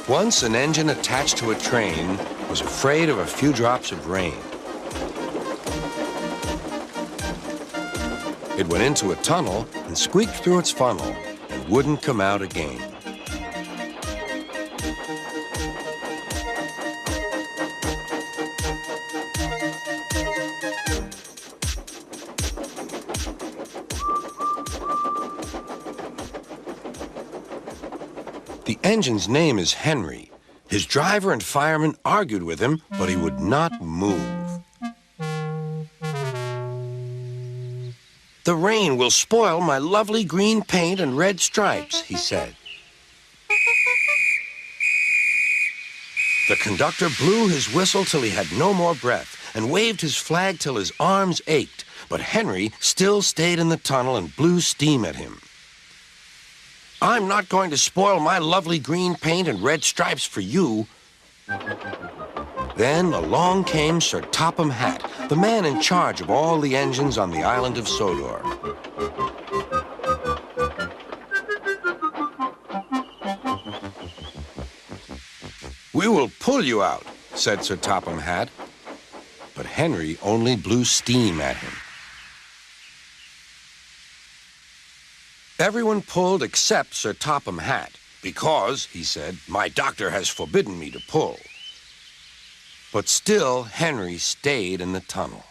Once an engine attached to a train was afraid of a few drops of rain. It went into a tunnel and squeaked through its funnel and wouldn't come out again. The engine's name is Henry. His driver and fireman argued with him, but he would not move. "The rain will spoil my lovely green paint and red stripes," he said. The conductor blew his whistle till he had no more breath and waved his flag till his arms ached, but Henry still stayed in the tunnel and blew steam at him. "I'm not going to spoil my lovely green paint and red stripes for you." Then along came Sir Topham Hatt, the man in charge of all the engines on the island of Sodor. "We will pull you out," said Sir Topham Hatt. But Henry only blew steam at him. Everyone pulled except Sir Topham Hatt, because, he said, "my doctor has forbidden me to pull." But still Henry stayed in the tunnel.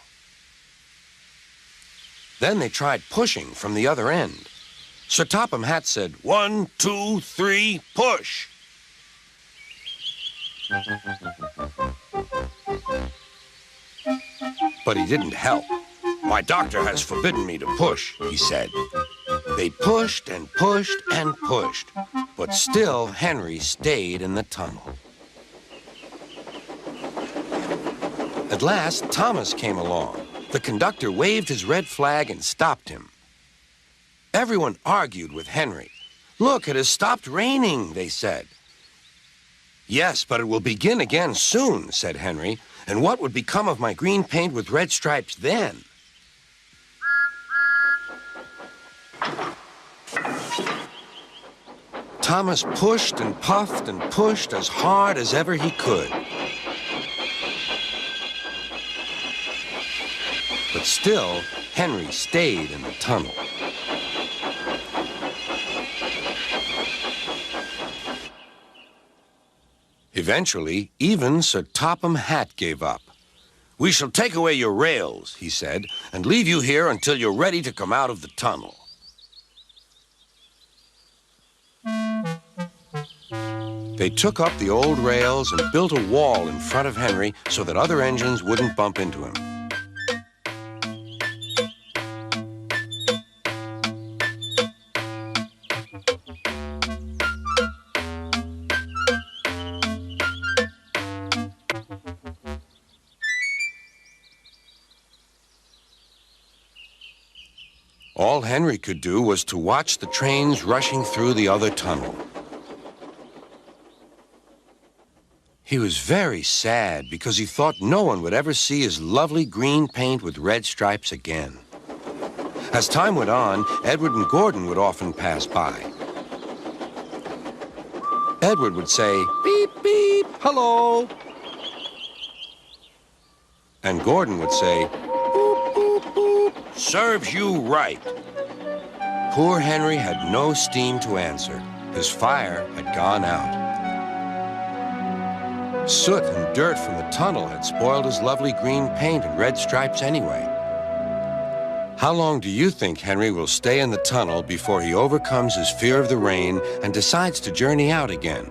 Then they tried pushing from the other end. Sir Topham Hatt said, "1, 2, 3, push!" But he didn't help. "My doctor has forbidden me to push," he said. They pushed and pushed and pushed, but still Henry stayed in the tunnel. At last, Thomas came along. The conductor waved his red flag and stopped him. Everyone argued with Henry. "Look, it has stopped raining," they said. "Yes, but it will begin again soon," said Henry. "And what would become of my green paint with red stripes then?" Thomas pushed and puffed and pushed as hard as ever he could. But still, Henry stayed in the tunnel. Eventually, even Sir Topham Hatt gave up. "We shall take away your rails," he said, "and leave you here until you're ready to come out of the tunnel." They took up the old rails and built a wall in front of Henry so that other engines wouldn't bump into him. All Henry could do was to watch the trains rushing through the other tunnel. He was very sad because he thought no one would ever see his lovely green paint with red stripes again. As time went on, Edward and Gordon would often pass by. Edward would say, "Beep, beep, hello." And Gordon would say, "Boop, boop, boop, serves you right." Poor Henry had no steam to answer. His fire had gone out. Soot and dirt from the tunnel had spoiled his lovely green paint and red stripes anyway. How long do you think Henry will stay in the tunnel before he overcomes his fear of the rain and decides to journey out again?